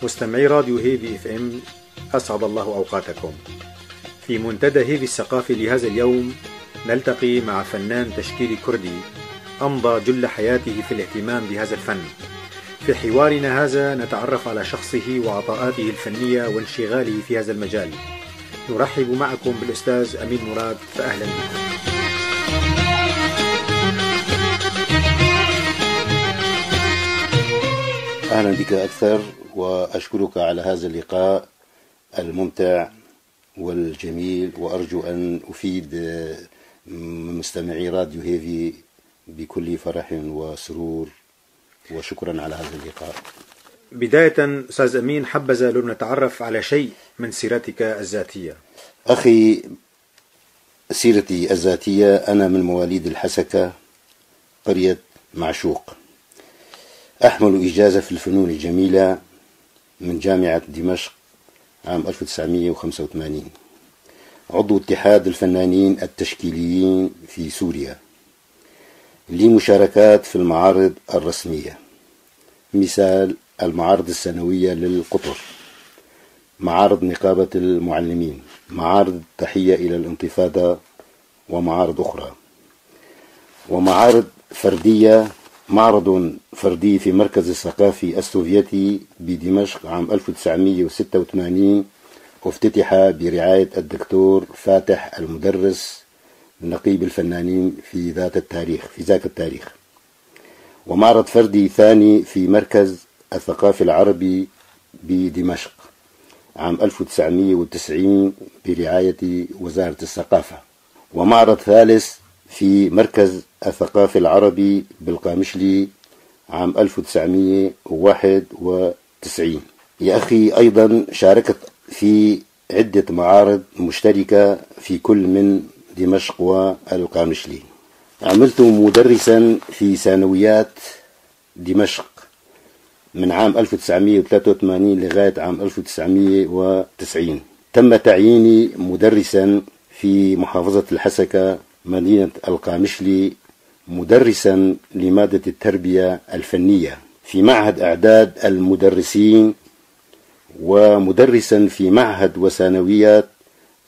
مستمعي راديو هيفي اف ام، أسعد الله أوقاتكم. في منتدى هيفي الثقافي لهذا اليوم نلتقي مع فنان تشكيلي كردي أمضى جل حياته في الاهتمام بهذا الفن. في حوارنا هذا نتعرف على شخصه وعطاءاته الفنية وانشغاله في هذا المجال. نرحب معكم بالأستاذ أمين مراد، فأهلا بكم. أهلا بك أكثر، وأشكرك على هذا اللقاء الممتع والجميل، وأرجو أن أفيد مستمعي راديو هيفي بكل فرح وسرور، وشكرا على هذا اللقاء. بداية أستاذ أمين، حبذا لو نتعرف على شيء من سيرتك الذاتية. أخي، سيرتي الذاتية: أنا من مواليد الحسكة، قرية معشوق. أحمل إجازة في الفنون الجميلة من جامعة دمشق عام 1985. عضو اتحاد الفنانين التشكيليين في سوريا. لي مشاركات في المعارض الرسمية، مثال المعارض السنوية للقطر، معارض نقابة المعلمين، معارض تحية إلى الانتفاضة، ومعارض أخرى، ومعارض فردية. معرض فردي في مركز الثقافي السوفيتي بدمشق عام 1986 افتتح برعاية الدكتور فاتح المدرس نقيب الفنانين في ذاك التاريخ. ومعرض فردي ثاني في مركز الثقافي العربي بدمشق عام 1990 برعاية وزارة الثقافة. ومعرض ثالث في مركز الثقافي العربي بالقامشلي عام 1991. يا أخي، أيضا شاركت في عدة معارض مشتركة في كل من دمشق والقامشلي. عملت مدرسا في ثانويات دمشق من عام 1983 لغاية عام 1990. تم تعييني مدرسا في محافظة الحسكة مدينة القامشلي، مدرسا لمادة التربية الفنية في معهد إعداد المدرسين، ومدرسا في معهد وثانويات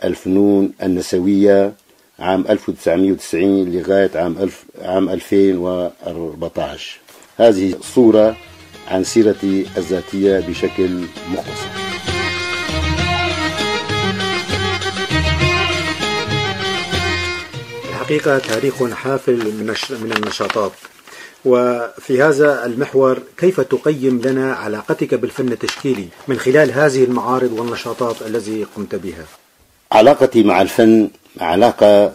الفنون النسوية عام 1990 لغاية عام 2014. هذه صورة عن سيرتي الذاتية بشكل مختصر. الحقيقة تاريخ حافل من النشاطات. وفي هذا المحور، كيف تقيم لنا علاقتك بالفن التشكيلي من خلال هذه المعارض والنشاطات التي قمت بها؟ علاقتي مع الفن علاقة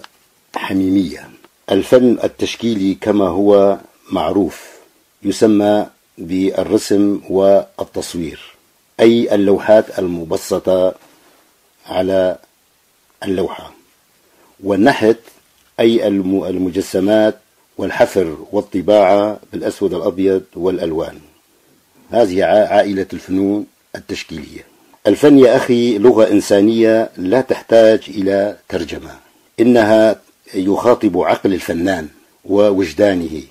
حميمية. الفن التشكيلي كما هو معروف يسمى بالرسم والتصوير، أي اللوحات المبسطة على اللوحة، والنحت أي المجسمات، والحفر والطباعة بالأسود الأبيض والألوان. هذه عائلة الفنون التشكيلية. الفن يا أخي لغة إنسانية لا تحتاج إلى ترجمة، إنها يخاطب عقل الفنان ووجدانه،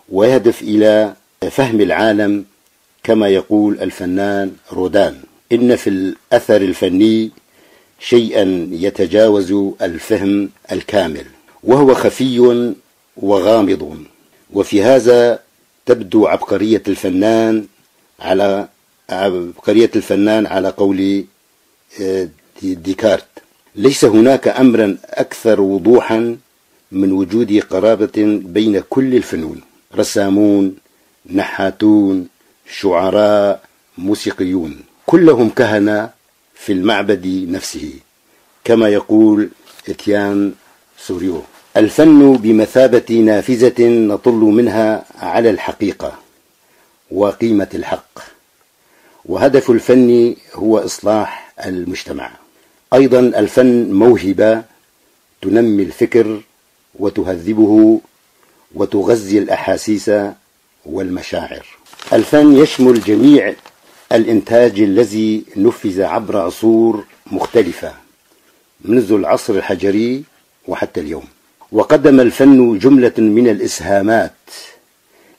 ويهدف إلى فهم العالم. كما يقول الفنان رودان: إن في الأثر الفني شيئا يتجاوز الفهم الكامل، وهو خفي وغامض. وفي هذا تبدو عبقرية الفنان على قول ديكارت: ليس هناك أمرا أكثر وضوحا من وجود قرابة بين كل الفنون، رسامون، نحاتون، شعراء، موسيقيون، كلهم كهنة في المعبد نفسه، كما يقول إتيان سوريو. الفن بمثابة نافذة نطل منها على الحقيقة وقيمة الحق، وهدف الفن هو إصلاح المجتمع. أيضا الفن موهبة تنمي الفكر وتهذبه وتغذي الأحاسيس والمشاعر. الفن يشمل جميع الإنتاج الذي نفذ عبر عصور مختلفة منذ العصر الحجري وحتى اليوم. وقدم الفن جملة من الإسهامات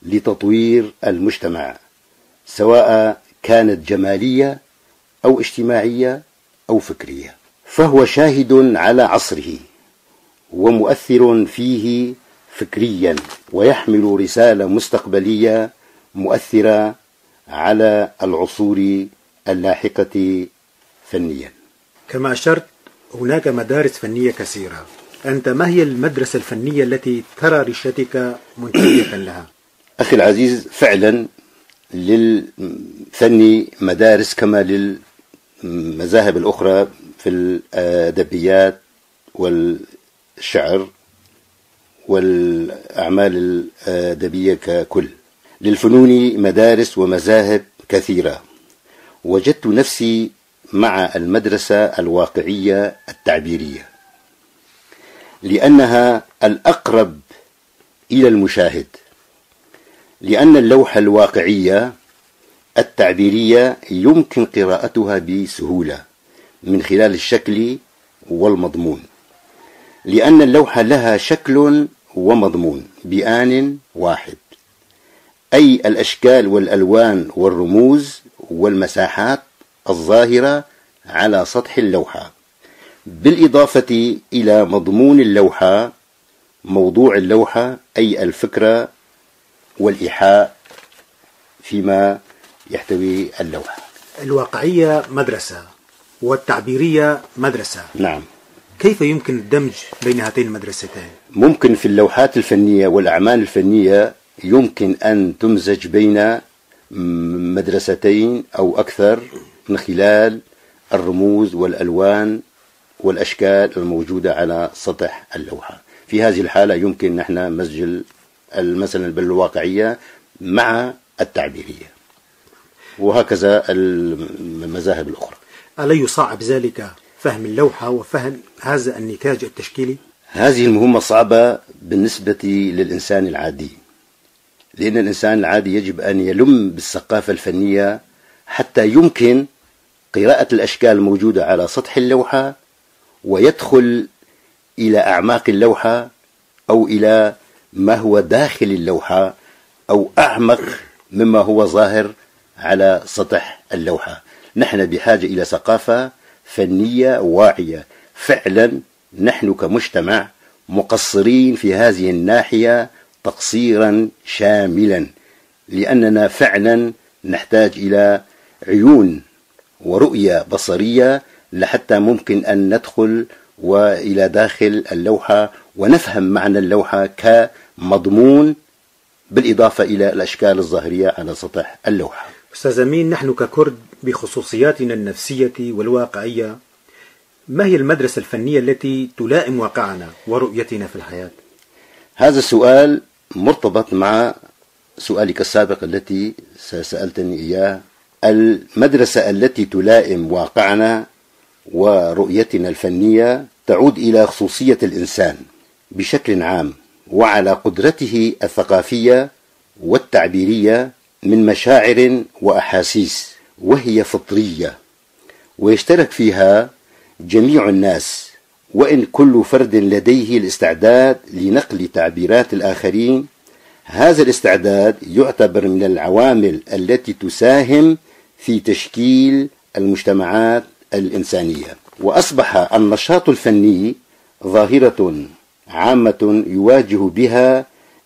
لتطوير المجتمع، سواء كانت جمالية أو اجتماعية أو فكرية، فهو شاهد على عصره ومؤثر فيه فكريا، ويحمل رسالة مستقبلية مؤثرة على العصور اللاحقة فنيا. كما أشرت هناك مدارس فنية كثيرة، أنت ما هي المدرسة الفنية التي ترى رشدتك منتمية لها؟ أخي العزيز، فعلا للفن مدارس كما للمذاهب الأخرى في الأدبيات والشعر والأعمال الأدبية ككل. للفنون مدارس ومذاهب كثيرة. وجدت نفسي مع المدرسة الواقعية التعبيرية، لأنها الأقرب إلى المشاهد، لأن اللوحة الواقعية التعبيرية يمكن قراءتها بسهولة من خلال الشكل والمضمون، لأن اللوحة لها شكل ومضمون بآن واحد، أي الأشكال والألوان والرموز والمساحات الظاهرة على سطح اللوحة، بالإضافة إلى مضمون اللوحة، موضوع اللوحة أي الفكرة والإيحاء فيما يحتوي اللوحة. الواقعية مدرسة والتعبيرية مدرسة. نعم. كيف يمكن الدمج بين هاتين المدرستين؟ ممكن في اللوحات الفنية والأعمال الفنية يمكن أن تمزج بين مدرستين أو أكثر من خلال الرموز والألوان والأشكال الموجودة على سطح اللوحة. في هذه الحالة يمكن نحن مزج مثلا بالواقعية مع التعبيرية، وهكذا المذاهب الأخرى. ألا يصعب ذلك فهم اللوحة وفهم هذا النتاج التشكيلي؟ هذه المهمة صعبة بالنسبة للإنسان العادي، لأن الإنسان العادي يجب أن يلم بالثقافة الفنية حتى يمكن قراءة الأشكال الموجودة على سطح اللوحة ويدخل إلى أعماق اللوحة أو إلى ما هو داخل اللوحة أو أعمق مما هو ظاهر على سطح اللوحة. نحن بحاجة إلى ثقافة فنية واعية. فعلا نحن كمجتمع مقصرين في هذه الناحية تقصيرا شاملا، لأننا فعلا نحتاج إلى عيون ورؤية بصرية لحتى ممكن أن ندخل وإلى داخل اللوحة ونفهم معنى اللوحة كمضمون، بالإضافة إلى الأشكال الظاهرية على سطح اللوحة. أستاذ أمين، نحن ككرد بخصوصياتنا النفسية والواقعية، ما هي المدرسة الفنية التي تلائم واقعنا ورؤيتنا في الحياة؟ هذا السؤال مرتبط مع سؤالك السابق التي سألتني إياه. المدرسة التي تلائم واقعنا ورؤيتنا الفنية تعود إلى خصوصية الإنسان بشكل عام، وعلى قدرته الثقافية والتعبيرية من مشاعر وأحاسيس، وهي فطرية ويشترك فيها جميع الناس، وإن كل فرد لديه الاستعداد لنقل تعبيرات الآخرين. هذا الاستعداد يعتبر من العوامل التي تساهم في تشكيل المجتمعات الإنسانية. وأصبح النشاط الفني ظاهرة عامة يواجه بها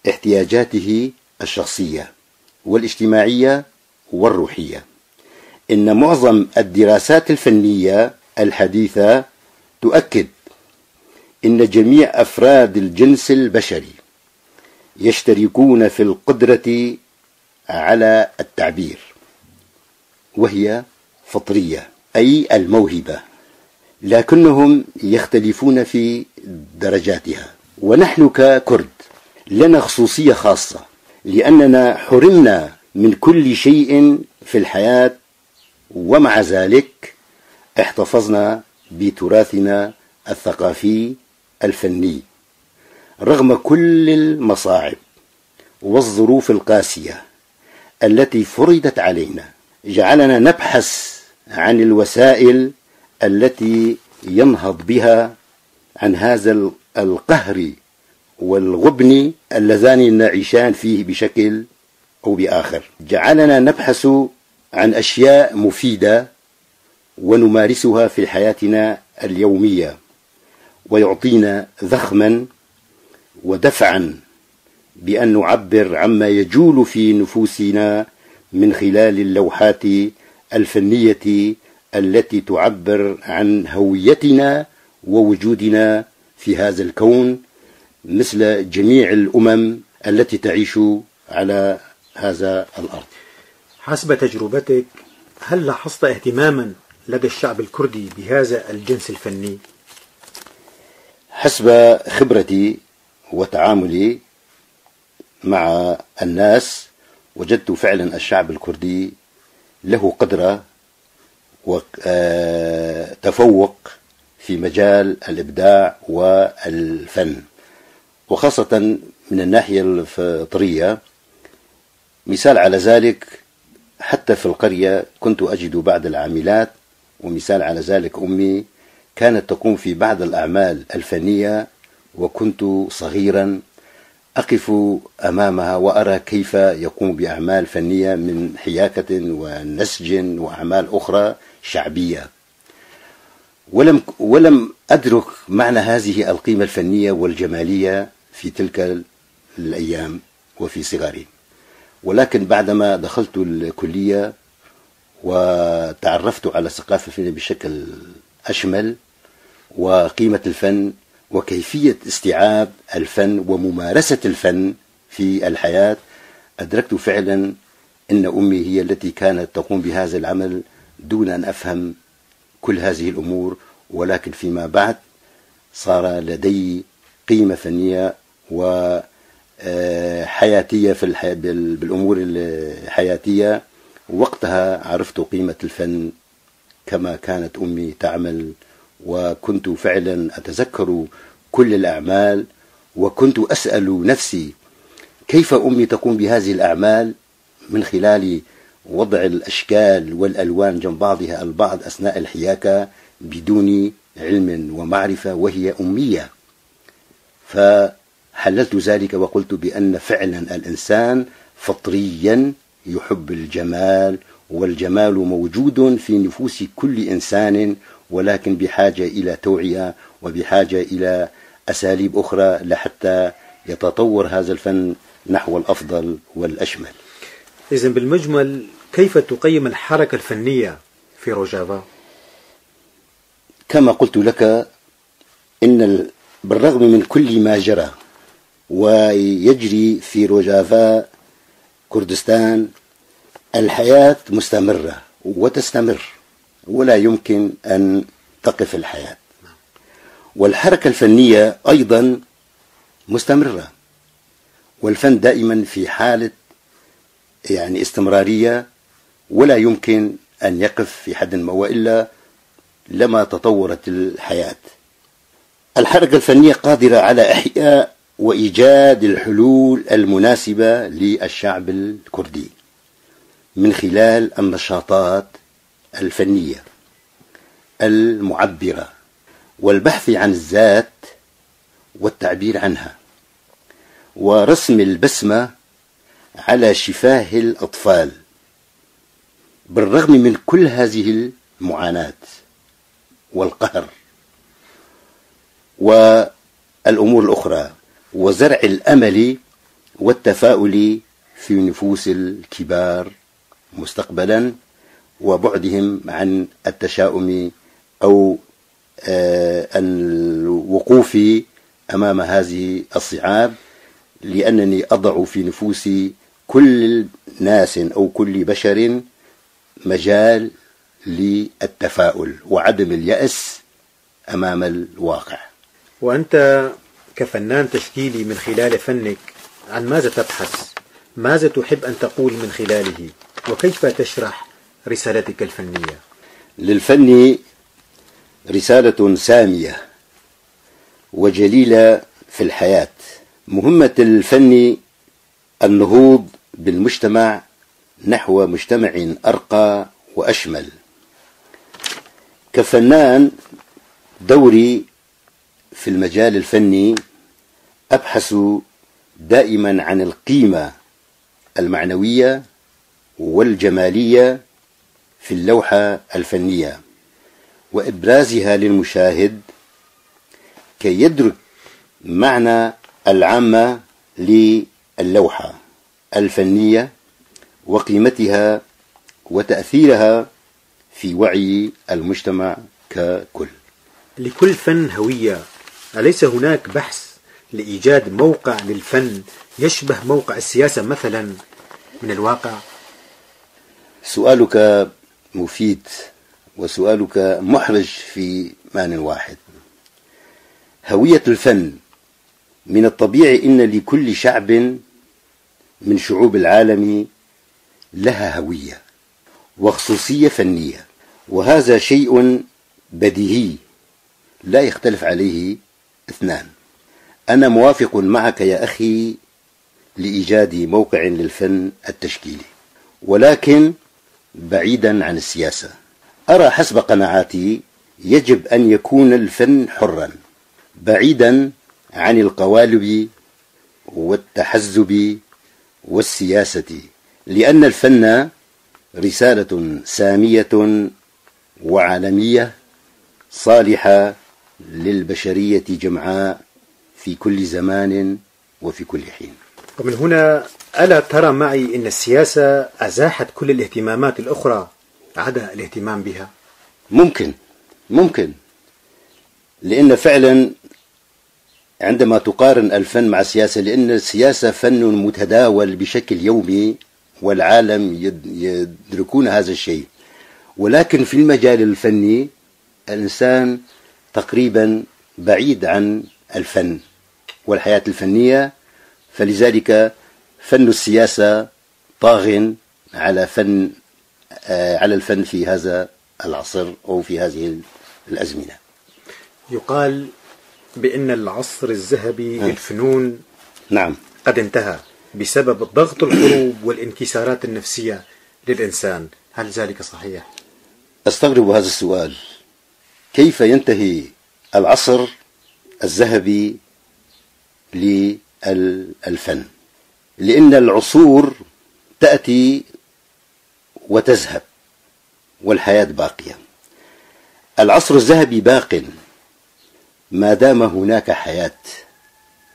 احتياجاته الشخصية والاجتماعية والروحية. إن معظم الدراسات الفنية الحديثة تؤكد إن جميع أفراد الجنس البشري يشتركون في القدرة على التعبير، وهي فطرية أي الموهبة، لكنهم يختلفون في درجاتها. ونحن ككرد لنا خصوصية خاصة، لأننا حرمنا من كل شيء في الحياة، ومع ذلك احتفظنا بتراثنا الثقافي الفني رغم كل المصاعب والظروف القاسية التي فرضت علينا. جعلنا نبحث عن الوسائل التي ينهض بها عن هذا القهر والغبن اللذان نعيشان فيه بشكل أو بآخر. جعلنا نبحث عن أشياء مفيدة ونمارسها في حياتنا اليومية، ويعطينا ذخما ودفعا بأن نعبر عما يجول في نفوسنا من خلال اللوحات الفنية التي تعبر عن هويتنا ووجودنا في هذا الكون، مثل جميع الأمم التي تعيش على هذا الأرض. حسب تجربتك، هل لاحظت اهتماما لدى الشعب الكردي بهذا الجنس الفني؟ حسب خبرتي وتعاملي مع الناس، وجدت فعلا الشعب الكردي له قدرة وتفوق في مجال الإبداع والفن، وخاصة من الناحية الفطرية. مثال على ذلك، حتى في القرية كنت أجد بعض العاملات، ومثال على ذلك أمي كانت تقوم في بعض الأعمال الفنية، وكنت صغيرا أقف أمامها وأرى كيف يقوم بأعمال فنية من حياكة ونسج وأعمال أخرى شعبية، ولم أدرك معنى هذه القيمة الفنية والجمالية في تلك الأيام وفي صغري. ولكن بعدما دخلت الكلية وتعرفت على الثقافة الفنية بشكل أشمل، وقيمة الفن وكيفية استيعاب الفن وممارسة الفن في الحياة، أدركت فعلا أن أمي هي التي كانت تقوم بهذا العمل دون أن أفهم كل هذه الأمور. ولكن فيما بعد صار لدي قيمة فنية وحياتية بالأمور الحياتية. وقتها عرفت قيمة الفن كما كانت أمي تعمل، وكنت فعلا أتذكر كل الأعمال، وكنت أسأل نفسي كيف أمي تقوم بهذه الأعمال من خلال وضع الأشكال والألوان جنب بعضها البعض أثناء الحياكة بدون علم ومعرفة، وهي أمية. فحللت ذلك وقلت بأن فعلا الإنسان فطريا يحب الجمال، والجمال موجود في نفوس كل إنسان، ولكن بحاجة إلى توعية وبحاجة إلى أساليب أخرى لحتى يتطور هذا الفن نحو الأفضل والأشمل. إذن بالمجمل، كيف تقيم الحركة الفنية في روجافا؟ كما قلت لك، إن بالرغم من كل ما جرى ويجري في روجافا كردستان، الحياة مستمرة وتستمر، ولا يمكن أن تقف الحياة. والحركة الفنية أيضا مستمرة، والفن دائما في حالة استمرارية، ولا يمكن أن يقف في حد ما، وإلا لما تطورت الحياة. الحركة الفنية قادرة على إحياء وإيجاد الحلول المناسبة للشعب الكردي من خلال النشاطات الفنية المعبرة والبحث عن الذات والتعبير عنها، ورسم البسمة على شفاه الأطفال بالرغم من كل هذه المعاناة والقهر والأمور الأخرى، وزرع الأمل والتفاؤل في نفوس الكبار مستقبلا، وبعدهم عن التشاؤم أو الوقوف أمام هذه الصعاب، لأنني أضع في نفوس كل ناس أو كل بشر مجال للتفاؤل وعدم اليأس أمام الواقع. وأنت كفنان تشكيلي، من خلال فنك عن ماذا تبحث؟ ماذا تحب أن تقول من خلاله؟ وكيف تشرح رسالتك الفنية؟ للفن رسالة سامية وجليلة في الحياة. مهمة الفن النهوض بالمجتمع نحو مجتمع أرقى وأشمل. كفنان دوري في المجال الفني أبحث دائما عن القيمة المعنوية والجمالية في اللوحة الفنية وإبرازها للمشاهد كي يدرك معنى العامة للوحة الفنية وقيمتها وتأثيرها في وعي المجتمع ككل. لكل فن هوية، أليس هناك بحث لإيجاد موقع للفن يشبه موقع السياسة مثلا من الواقع؟ سؤالك مفيد وسؤالك محرج في مان واحد. هوية الفن من الطبيعي أن لكل شعب من شعوب العالم لها هوية وخصوصية فنية، وهذا شيء بديهي لا يختلف عليه اثنان. أنا موافق معك يا أخي لإيجاد موقع للفن التشكيلي، ولكن بعيدا عن السياسة. أرى حسب قناعاتي يجب أن يكون الفن حرا بعيدا عن القوالب والتحزب والسياسة، لأن الفن رسالة سامية وعالمية صالحة للبشرية جمعاء في كل زمان وفي كل حين. ومن هنا ألا ترى معي أن السياسة أزاحت كل الاهتمامات الأخرى عدا الاهتمام بها؟ ممكن، لأن فعلا عندما تقارن الفن مع السياسة، لأن السياسة فن متداول بشكل يومي والعالم يدركون هذا الشيء، ولكن في المجال الفني الإنسان تقريبا بعيد عن الفن والحياة الفنية، فلذلك فن السياسة طاغ على الفن في هذا العصر أو في هذه الأزمنة. يقال بأن العصر الذهبي للفنون نعم قد انتهى بسبب ضغط الحروب والانكسارات النفسية للإنسان، هل ذلك صحيح؟ أستغرب هذا السؤال. كيف ينتهي العصر الذهبي للفن؟ لأن العصور تأتي وتذهب والحياة باقية. العصر الذهبي باق ما دام هناك حياة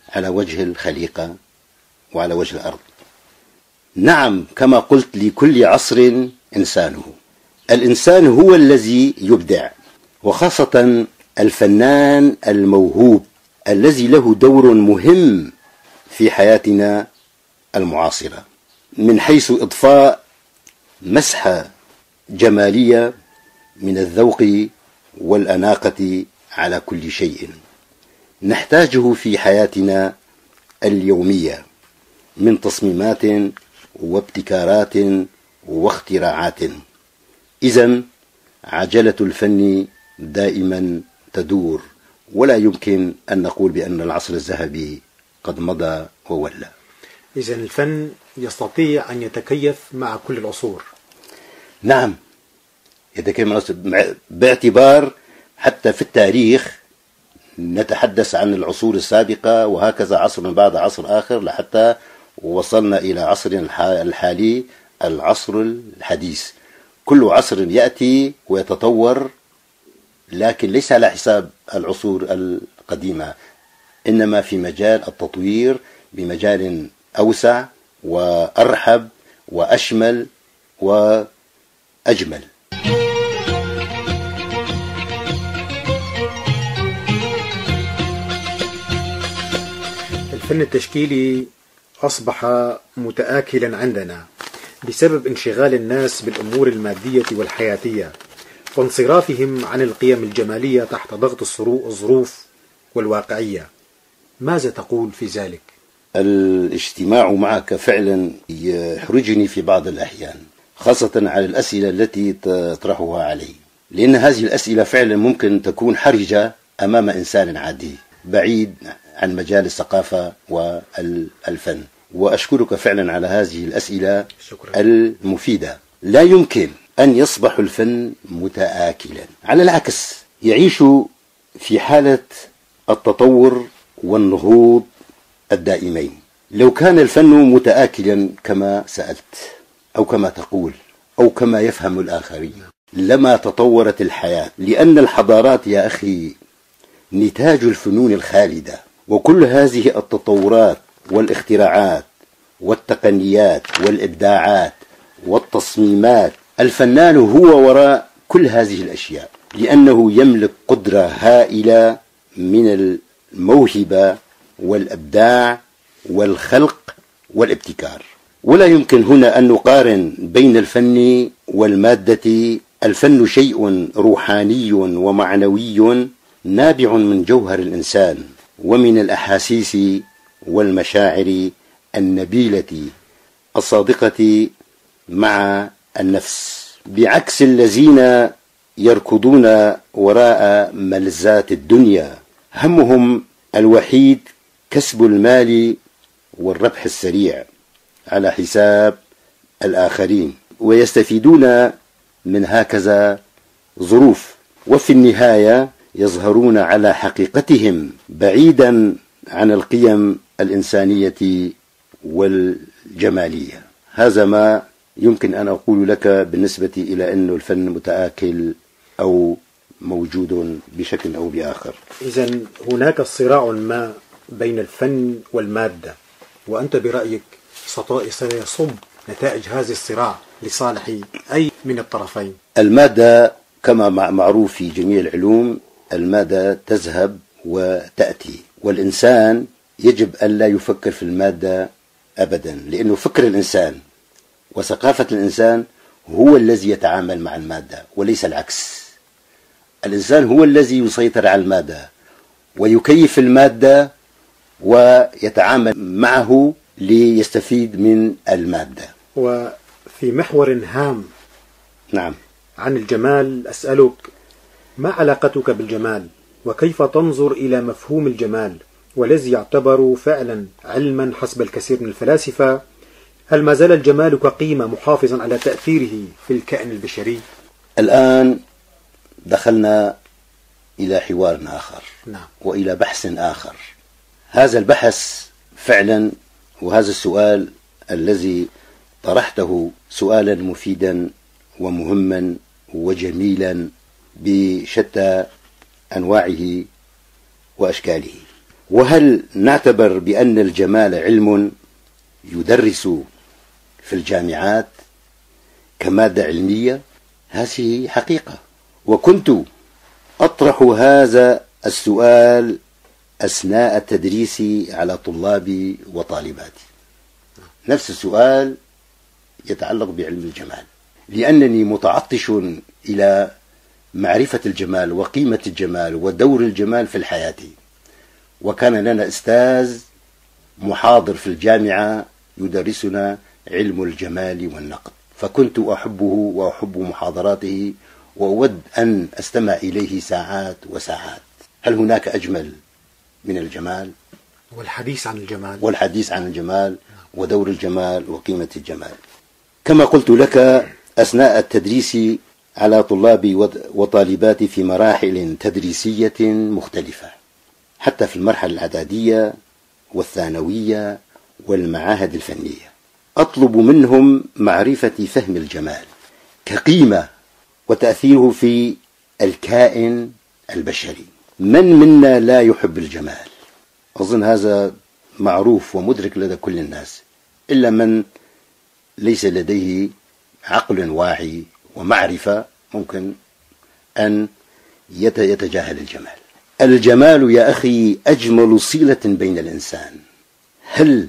على وجه الخليقة وعلى وجه الأرض. نعم، كما قلت لكل عصر إنسانه. الإنسان هو الذي يبدع، وخاصة الفنان الموهوب الذي له دور مهم في حياتنا المعاصرة، من حيث إضفاء مسحة جمالية من الذوق والأناقة على كل شيء نحتاجه في حياتنا اليومية من تصميمات وابتكارات واختراعات. إذن عجلة الفن دائما تدور، ولا يمكن أن نقول بأن العصر الذهبي قد مضى وولى. إذن الفن يستطيع أن يتكيف مع كل العصور. نعم، يتكيف مع العصور، باعتبار حتى في التاريخ نتحدث عن العصور السابقة وهكذا عصر من بعد عصر آخر لحتى وصلنا إلى عصرنا الحالي العصر الحديث. كل عصر يأتي ويتطور، لكن ليس على حساب العصور القديمة، إنما في مجال التطوير بمجال أوسع وأرحب وأشمل وأجمل. الفن التشكيلي أصبح متآكلا عندنا بسبب انشغال الناس بالأمور المادية والحياتية وانصرافهم عن القيم الجمالية تحت ضغط الظروف والواقعية. ماذا تقول في ذلك؟ الاجتماع معك فعلا يحرجني في بعض الأحيان، خاصة على الأسئلة التي تطرحها علي، لأن هذه الأسئلة فعلا ممكن تكون حرجة أمام إنسان عادي بعيد عن مجال الثقافة والفن. وأشكرك فعلا على هذه الأسئلة شكرا. المفيدة. لا يمكن أن يصبح الفن متآكلا، على العكس يعيش في حالة التطور والنهوض الدائمين. لو كان الفن متآكلا كما سألت أو كما تقول أو كما يفهم الآخرين لما تطورت الحياة، لأن الحضارات يا أخي نتاج الفنون الخالدة، وكل هذه التطورات والاختراعات والتقنيات والإبداعات والتصميمات، الفنان هو وراء كل هذه الأشياء، لأنه يملك قدرة هائلة من الموهبة والإبداع والخلق والابتكار. ولا يمكن هنا أن نقارن بين الفن والمادة. الفن شيء روحاني ومعنوي نابع من جوهر الإنسان ومن الأحاسيس والمشاعر النبيلة الصادقة مع النفس، بعكس الذين يركضون وراء ملذات الدنيا، همهم الوحيد كسب المال والربح السريع على حساب الآخرين، ويستفيدون من هكذا ظروف، وفي النهاية يظهرون على حقيقتهم بعيدا عن القيم الإنسانية والجمالية. هذا ما يمكن أن أقول لك بالنسبة إلى أن الفن متآكل أو موجود بشكل أو بآخر. إذن هناك صراع ما بين الفن والمادة، وأنت برأيك سيصب نتائج هذا الصراع لصالح أي من الطرفين؟ المادة كما معروف في جميع العلوم، المادة تذهب وتأتي، والإنسان يجب أن لا يفكر في المادة أبدا، لأنه فكر الإنسان وثقافة الإنسان هو الذي يتعامل مع المادة وليس العكس. الإنسان هو الذي يسيطر على المادة ويكيف المادة ويتعامل معه ليستفيد من المادة. وفي محور هام نعم عن الجمال أسألك: ما علاقتك بالجمال؟ وكيف تنظر إلى مفهوم الجمال والذي يعتبر فعلا علما حسب الكثير من الفلاسفة؟ هل ما زال الجمال كقيمة محافظا على تأثيره في الكائن البشري؟ الآن دخلنا إلى حوار آخر. نعم. وإلى بحث آخر. هذا البحث فعلا وهذا السؤال الذي طرحته سؤالا مفيدا ومهما وجميلا بشتى أنواعه وأشكاله. وهل نعتبر بأن الجمال علم يدرس في الجامعات كمادة علمية؟ هذه حقيقة، وكنت أطرح هذا السؤال أثناء التدريس على طلابي وطالباتي. نفس السؤال يتعلق بعلم الجمال، لأنني متعطش إلى معرفة الجمال وقيمة الجمال ودور الجمال في الحياة. وكان لنا أستاذ محاضر في الجامعة يدرسنا علم الجمال والنقد، فكنت أحبه وأحب محاضراته وأود أن أستمع إليه ساعات وساعات. هل هناك أجمل من الجمال والحديث عن الجمال ودور الجمال وقيمة الجمال؟ كما قلت لك أثناء التدريس على طلابي وطالباتي في مراحل تدريسية مختلفة، حتى في المرحلة الإعدادية والثانوية والمعاهد الفنية، أطلب منهم معرفة فهم الجمال كقيمة وتأثيره في الكائن البشري. من منا لا يحب الجمال؟ أظن هذا معروف ومدرك لدى كل الناس، إلا من ليس لديه عقل واعي ومعرفة ممكن أن يتجاهل الجمال. الجمال يا أخي أجمل صلة بين الإنسان. هل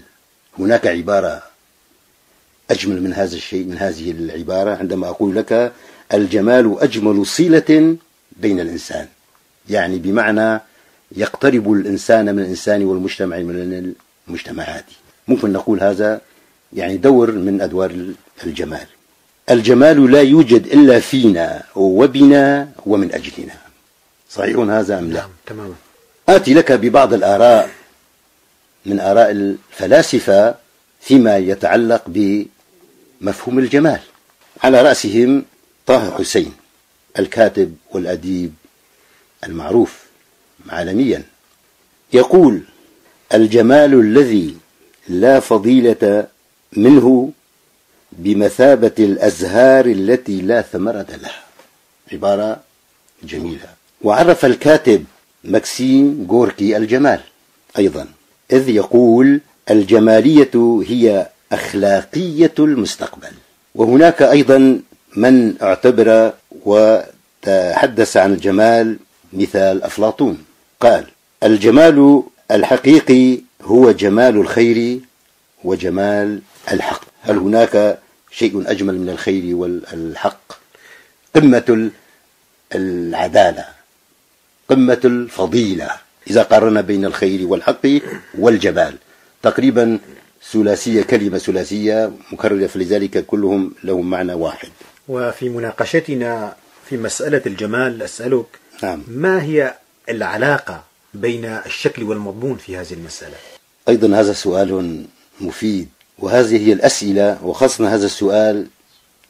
هناك عبارة أجمل من هذا الشيء، من هذه العبارة، عندما أقول لك الجمال أجمل صلة بين الإنسان؟ يعني بمعنى يقترب الإنسان من الإنسان والمجتمع من المجتمعات. ممكن نقول هذا يعني دور من أدوار الجمال. الجمال لا يوجد إلا فينا وبنا ومن أجلنا. صحيح هذا أم لا؟ نعم تماما. آتي لك ببعض الآراء من آراء الفلاسفة فيما يتعلق بمفهوم الجمال، على رأسهم طه حسين الكاتب والأديب المعروف عالميا، يقول: الجمال الذي لا فضيلة منه بمثابة الأزهار التي لا ثمرة لها. عبارة جميلة. وعرف الكاتب ماكسيم غوركي الجمال أيضا، إذ يقول: الجمالية هي أخلاقية المستقبل. وهناك أيضا من اعتبر وتحدث عن الجمال مثال أفلاطون، قال: الجمال الحقيقي هو جمال الخير وجمال الحق. هل هناك شيء أجمل من الخير والحق؟ قمة العدالة، قمة الفضيلة إذا قارنا بين الخير والحق والجمال، تقريبا ثلاثية، كلمة ثلاثية مكررة، فلذلك كلهم لهم معنى واحد. وفي مناقشتنا في مسألة الجمال أسألك: نعم. ما هي العلاقة بين الشكل والمضمون في هذه المسألة؟ أيضا هذا سؤال مفيد، وهذه هي الأسئلة، وخاصة هذا السؤال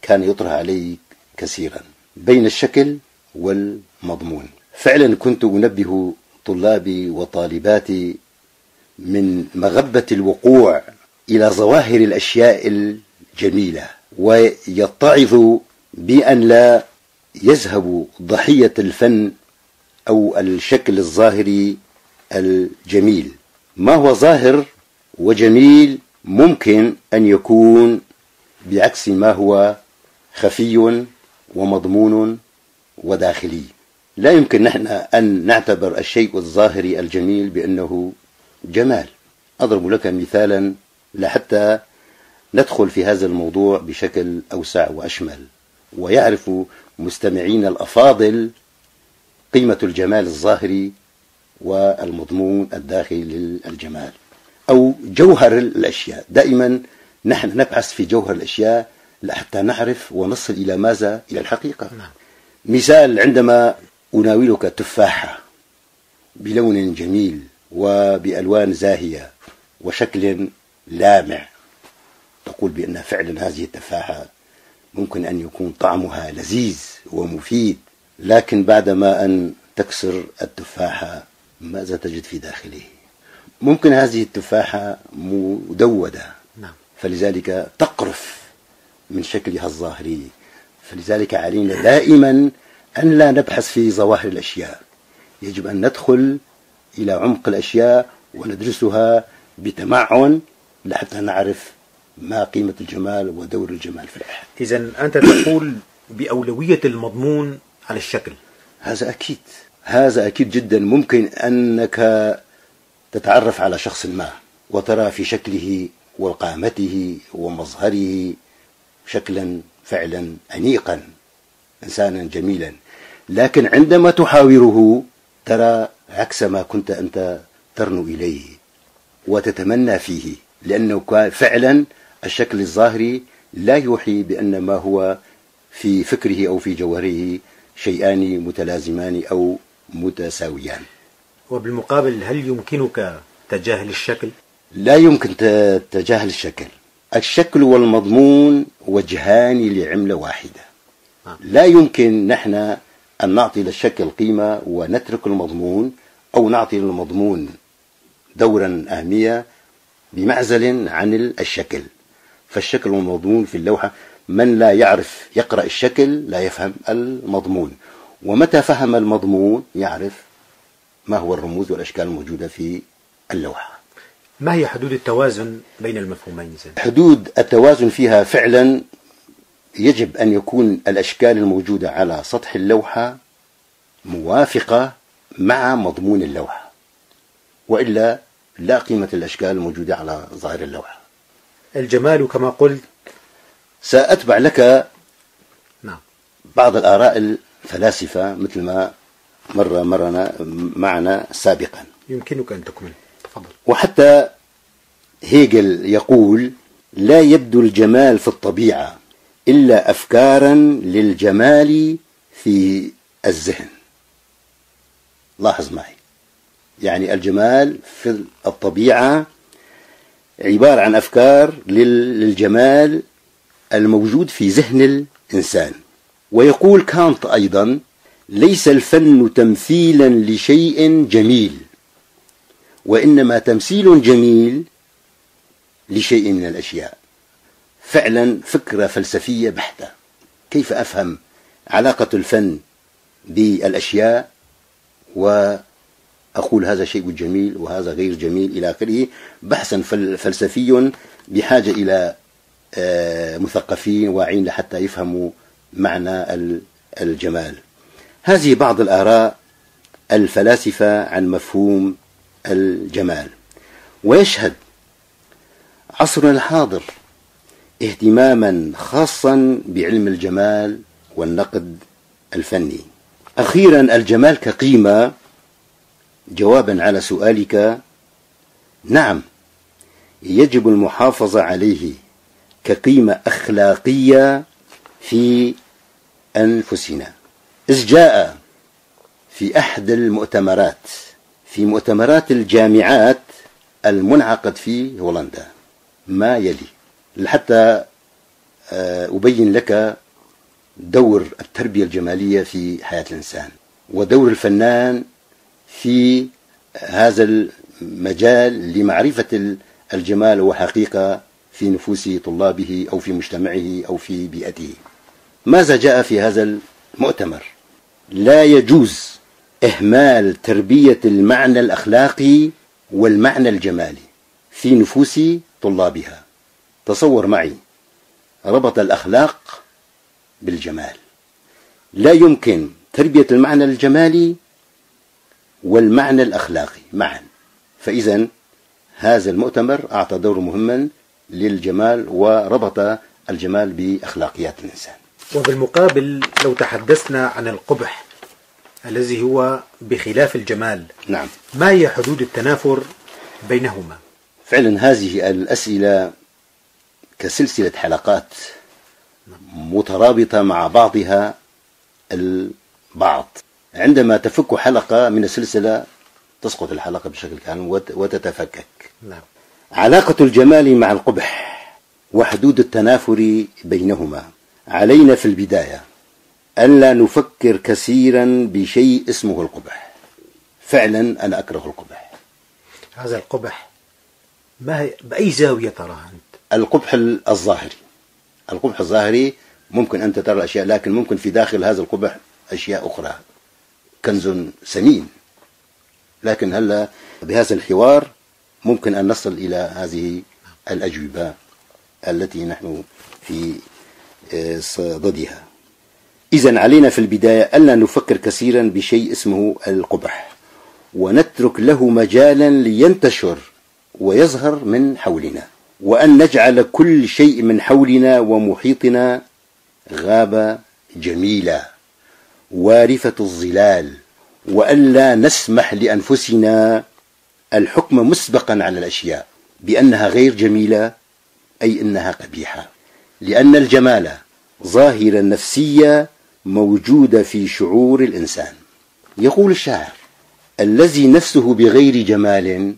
كان يطرح علي كثيرا، بين الشكل والمضمون. فعلا كنت أنبه طلابي وطالباتي من مغبة الوقوع إلى ظواهر الأشياء الجميلة، ويتعظ بأن لا يذهب ضحية الفن أو الشكل الظاهري الجميل. ما هو ظاهر وجميل ممكن أن يكون بعكس ما هو خفي ومضمون وداخلي. لا يمكن نحن أن نعتبر الشيء الظاهري الجميل بأنه جمال. أضرب لك مثالا لحتى ندخل في هذا الموضوع بشكل أوسع وأشمل، ويعرف مستمعين الأفاضل قيمة الجمال الظاهري والمضمون الداخلي للجمال أو جوهر الأشياء. دائما نحن نبحث في جوهر الأشياء لحتى نعرف ونصل إلى ماذا؟ إلى الحقيقة. مثال: عندما أناولك تفاحة بلون جميل وبألوان زاهية وشكل لامع، تقول بأن فعلا هذه التفاحة ممكن أن يكون طعمها لذيذ ومفيد، لكن بعدما أن تكسر التفاحة ماذا تجد في داخله؟ ممكن هذه التفاحة مدودة، فلذلك تقرف من شكلها الظاهري. فلذلك علينا دائما أن لا نبحث في ظواهر الأشياء، يجب أن ندخل إلى عمق الأشياء وندرسها بتمعن لحتى نعرف ما قيمة الجمال ودور الجمال في الحياة. إذن أنت تقول بأولوية المضمون على الشكل. هذا أكيد، هذا أكيد جدا. ممكن أنك تتعرف على شخص ما وترى في شكله وقامته ومظهره شكلا فعلا أنيقا، إنسانا جميلا، لكن عندما تحاوره ترى عكس ما كنت أنت ترنو إليه وتتمنى فيه، لأنه فعلا الشكل الظاهري لا يوحي بأن ما هو في فكره أو في جوهره شيئان متلازمان أو متساويان. وبالمقابل هل يمكنك تجاهل الشكل؟ لا يمكن تجاهل الشكل. الشكل والمضمون وجهان لعملة واحدة. لا يمكن نحن أن نعطي للشكل قيمة ونترك المضمون، أو نعطي للمضمون دورا أهمية بمعزل عن الشكل. فالشكل والمضمون في اللوحة، من لا يعرف يقرأ الشكل لا يفهم المضمون، ومتى فهم المضمون يعرف ما هو الرموز والأشكال الموجودة في اللوحة. ما هي حدود التوازن بين المفهومين؟ حدود التوازن فيها فعلا يجب أن يكون الأشكال الموجودة على سطح اللوحة موافقة مع مضمون اللوحة، وإلا لا قيمة الأشكال الموجودة على ظاهر اللوحة. الجمال كما قلت. سأتبع لك بعض الآراء الفلاسفة مثل ما مرنا معنا سابقا. يمكنك أن تكمل، تفضل. وحتى هيجل يقول: لا يبدو الجمال في الطبيعة إلا أفكارا للجمال في الذهن. لاحظ معي، يعني الجمال في الطبيعة عبارة عن أفكار للجمال الموجود في ذهن الإنسان. ويقول كانت أيضا: ليس الفن تمثيلا لشيء جميل، وإنما تمثيل جميل لشيء من الأشياء. فعلا فكرة فلسفية بحتة. كيف أفهم علاقة الفن بالأشياء وأقول هذا شيء جميل وهذا غير جميل إلى آخره؟ بحثا فلسفي بحاجة إلى مثقفين واعين لحتى يفهموا معنى الجمال. هذه بعض الآراء الفلاسفة عن مفهوم الجمال. ويشهد عصرنا الحاضر اهتماما خاصا بعلم الجمال والنقد الفني. أخيرا، الجمال كقيمة. جوابا على سؤالك: نعم، يجب المحافظة عليه كقيمة أخلاقية في أنفسنا. إذ جاء في أحد المؤتمرات، في مؤتمرات الجامعات المنعقد في هولندا، ما يلي، لحتى أبين لك دور التربية الجمالية في حياة الإنسان ودور الفنان في هذا المجال لمعرفة الجمال وحقيقة في نفوس طلابه أو في مجتمعه أو في بيئته. ماذا جاء في هذا المؤتمر؟ لا يجوز إهمال تربية المعنى الأخلاقي والمعنى الجمالي في نفوس طلابها. تصور معي، ربط الأخلاق بالجمال. لا يمكن تربية المعنى الجمالي والمعنى الأخلاقي معا. فإذا هذا المؤتمر أعطى دور مهما للجمال وربط الجمال بأخلاقيات الإنسان. وبالمقابل لو تحدثنا عن القبح الذي هو بخلاف الجمال، نعم، ما هي حدود التنافر بينهما؟ فعلا هذه الأسئلة كسلسلة حلقات مترابطة مع بعضها البعض. عندما تفك حلقة من السلسلة تسقط الحلقة بشكل كامل وتتفكك. نعم. علاقة الجمال مع القبح وحدود التنافر بينهما. علينا في البداية ألا نفكر كثيرا بشيء اسمه القبح. فعلا أنا أكره القبح. هذا القبح بأي زاوية ترى أنت؟ القبح الظاهري. القبح الظاهري ممكن أنت ترى أشياء، لكن ممكن في داخل هذا القبح أشياء أخرى، كنز ثمين. لكن هلا بهذا الحوار ممكن أن نصل إلى هذه الأجوبة التي نحن في صددها. إذن علينا في البداية ألا نفكر كثيرا بشيء اسمه القبح، ونترك له مجالا لينتشر ويظهر من حولنا، وأن نجعل كل شيء من حولنا ومحيطنا غابة جميلة وارفة الظلال، وألا نسمح لأنفسنا الحكم مسبقا على الأشياء بأنها غير جميلة، أي أنها قبيحة. لأن الجمال ظاهرة نفسية موجودة في شعور الإنسان. يقول الشاعر: الذي نفسه بغير جمال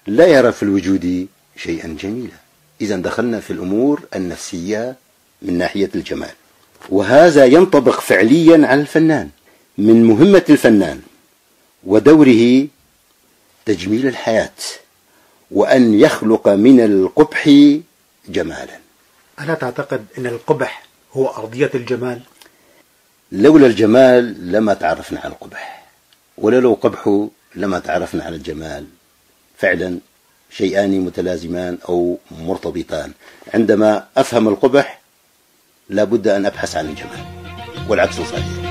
لا يرى في الوجود شيئا جميلا. إذا دخلنا في الأمور النفسية من ناحية الجمال، وهذا ينطبق فعليا على الفنان. من مهمة الفنان ودوره تجميل الحياة، وأن يخلق من القبح جمالا. ألا تعتقد أن القبح هو أرضية الجمال؟ لولا الجمال لما تعرفنا على القبح، ولولا قبحه لما تعرفنا على الجمال. فعلا شيئان متلازمان أو مرتبطان. عندما أفهم القبح لابد أن أبحث عن الجمال، والعكس صحيح.